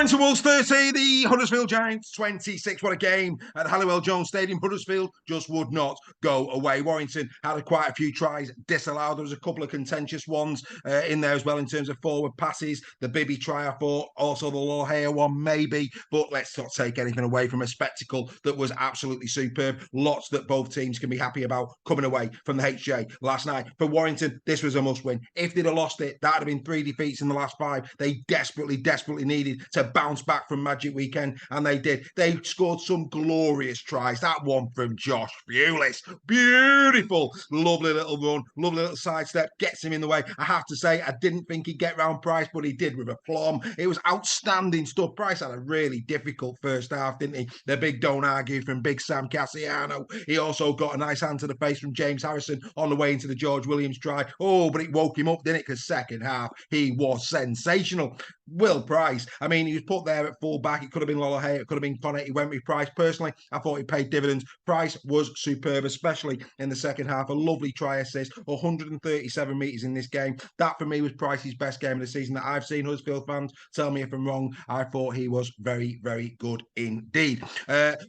Warrington Wolves 30, the Huddersfield Giants 26. What a game at Halliwell Jones Stadium. Huddersfield just would not go away. Warrington had quite a few tries disallowed. There was a couple of contentious ones in there as well in terms of forward passes. The Bibby try, I thought. Also the Lohea one, maybe. But let's not take anything away from a spectacle that was absolutely superb. Lots that both teams can be happy about coming away from the HJ last night. For Warrington, this was a must-win. If they'd have lost it, that would have been 3 defeats in the last 5. They desperately needed to bounce back from Magic Weekend, and they did. They scored some glorious tries. That one from Josh Bewlis, beautiful, lovely little run, lovely little sidestep, gets him in the way. I have to say, I didn't think he'd get round Price, but he did with aplomb. It was outstanding stuff. Price had a really difficult first half, didn't he? The big don't argue from Big Sam Cassiano. He also got a nice hand to the face from James Harrison on the way into the George Williams try. Oh, but it woke him up, didn't it? Because second half, he was sensational. Will Price, I mean, he was put there at full back. It could have been Lohea, it could have been Connett. He went with Price. Personally, I thought he paid dividends. Price was superb, especially in the second half. A lovely try assist, 137 metres in this game. That, for me, was Price's best game of the season that I've seen. Huddersfield fans, tell me if I'm wrong. I thought he was very, very good indeed.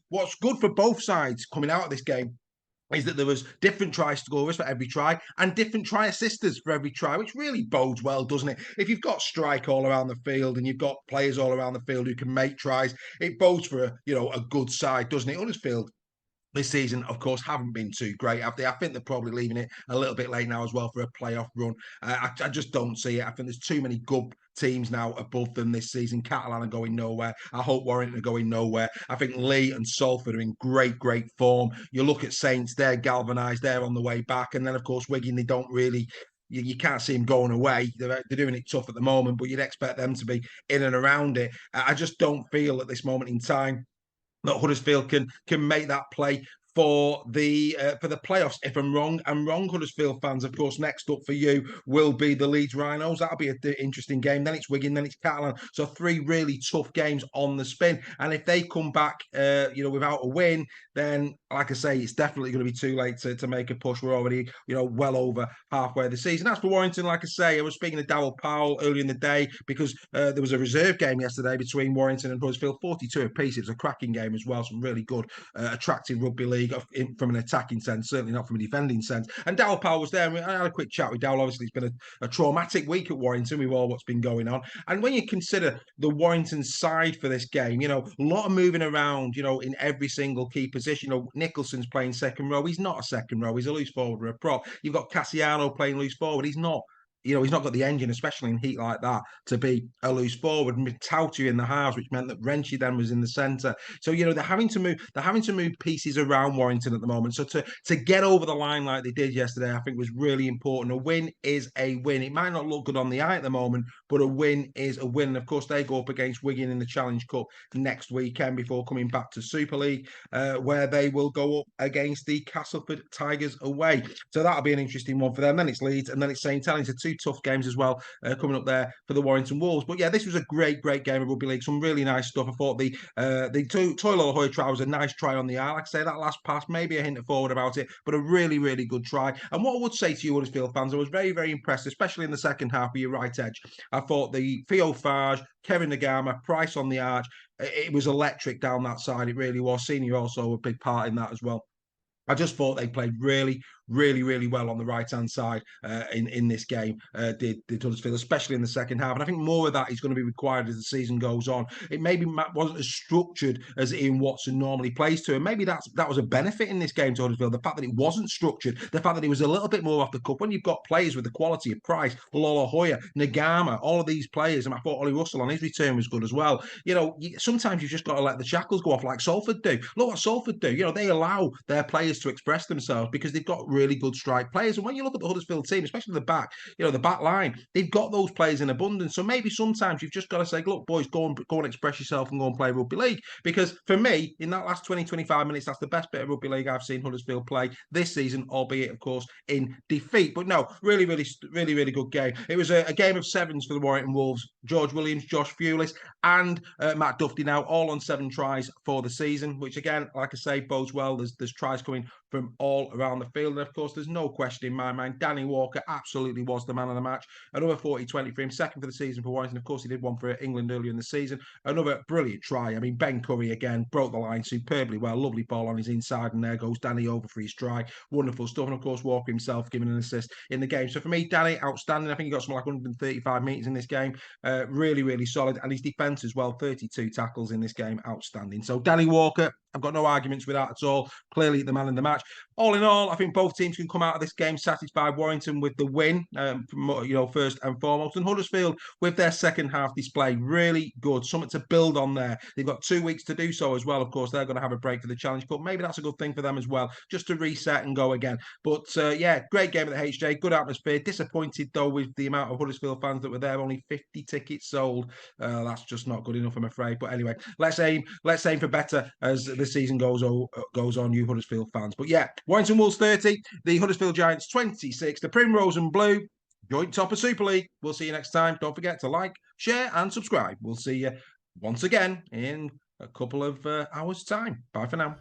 What's good for both sides coming out of this game is that there was different try scorers for every try and different try assisters for every try, which really bodes well, doesn't it? If you've got strike all around the field and you've got players all around the field who can make tries, it bodes for a good side, doesn't it? Huddersfield this season, of course, haven't been too great, have they? I think they're probably leaving it a little bit late now as well for a playoff run. I just don't see it. I think there's too many good teams now above them this season. Catalan are going nowhere. I hope Warrington are going nowhere. I think Lee and Salford are in great form. You look at Saints, they're galvanised, they're on the way back. And then, of course, Wigan, they don't really... You can't see them going away. They're doing it tough at the moment, but you'd expect them to be in and around it. I just don't feel at this moment in time that Huddersfield can make that play for the playoffs. If I'm wrong, Huddersfield fans. Of course, next up for you will be the Leeds Rhinos. That'll be an interesting game. Then it's Wigan, then it's Catalan. So 3 really tough games on the spin. And if they come back, without a win, then, like I say, it's definitely going to be too late to make a push. We're already, well over halfway of the season. As for Warrington, like I say, I was speaking to Darryl Powell earlier in the day because there was a reserve game yesterday between Warrington and Huddersfield, 42 apiece. It was a cracking game as well. Some really good, attractive rugby league from an attacking sense, certainly not from a defending sense. And Darryl Powell was there, and I had a quick chat with Darryl. Obviously, it's been a traumatic week at Warrington with all what's been going on. And when you consider the Warrington side for this game, a lot of moving around, in every single key position. Nicholson's playing second row. He's not a second row. He's a loose forward or a prop. You've got Cassiano playing loose forward. He's not. He's not got the engine, especially in heat like that, to be a loose forward. Mitautu in the halves, which meant that Renchi then was in the centre. So, they're having to move pieces around Warrington at the moment. So to get over the line like they did yesterday, I think was really important. A win is a win. It might not look good on the eye at the moment, but a win is a win. And of course, they go up against Wigan in the Challenge Cup next weekend before coming back to Super League, where they will go up against the Castleford Tigers away. So that'll be an interesting one for them. Then it's Leeds, and then it's St Helens. It's 2 tough games as well coming up there for the Warrington Wolves. But yeah, this was a great game of rugby league. Some really nice stuff. I thought the Toy Lohea try was a nice try on the eye. Like I say, that last pass, maybe a hint of forward about it, but a really good try. And what I would say to you Huddersfield fans, I was very impressed, especially in the second half with your right edge. I thought the Theo Farge, Kevin Nagama, Price on the arch, it was electric down that side. It really was. Senior also a big part in that as well. I just thought they played really well on the right-hand side in this game, did Huddersfield, especially in the second half. And I think more of that is going to be required as the season goes on. It maybe wasn't as structured as Ian Watson normally plays to, and maybe that was a benefit in this game to Huddersfield, the fact that it wasn't structured, the fact that it was a little bit more off the cuff. When you've got players with the quality of Price, Lohea, Nagama, all of these players, and I thought Ollie Russell on his return was good as well. Sometimes you've just got to let the shackles go off like Salford do. Look what Salford do. They allow their players to express themselves because they've got really good strike players. And when you look at the Huddersfield team, especially the back, the back line, they've got those players in abundance. So maybe sometimes you've just got to say, look, boys, go and express yourself and go and play rugby league. Because for me, in that last 20-25 minutes, that's the best bit of rugby league I've seen Huddersfield play this season, albeit, of course, in defeat. But no, really good game. It was a game of sevens for the Warrington Wolves. George Williams, Josh Bewlis, and Matt Duffy now all on 7 tries for the season, which again, like I say, bodes well. There's tries coming from all around the field. And of course, there's no question in my mind, Danny Walker absolutely was the man of the match. Another 40-20 for him, second for the season for Warrington. Of course, he did one for England earlier in the season. Another brilliant try. I mean, Ben Curry again broke the line superbly well. Lovely ball on his inside, and there goes Danny over for his try. Wonderful stuff. And of course, Walker himself giving an assist in the game. So for me, Danny, outstanding. I think he got something like 135 metres in this game. Really, really solid. And his defence as well, 32 tackles in this game. Outstanding. So Danny Walker, I've got no arguments with that at all. Clearly the man in the match. All in all, I think both teams can come out of this game satisfied. Warrington with the win, first and foremost. And Huddersfield with their second half display, really good. Something to build on there. They've got 2 weeks to do so as well. Of course, they're going to have a break for the Challenge Cup. Maybe that's a good thing for them as well, just to reset and go again. But yeah, great game at the HJ. Good atmosphere. Disappointed though with the amount of Huddersfield fans that were there. Only 50 tickets sold. That's just not good enough, I'm afraid. But anyway, let's aim for better as the season goes on, you Huddersfield fans. But yeah, Warrington Wolves 30, the Huddersfield Giants 26, the Primrose and Blue, joint top of Super League. We'll see you next time. Don't forget to like, share, and subscribe. We'll see you once again in a couple of hours' time. Bye for now.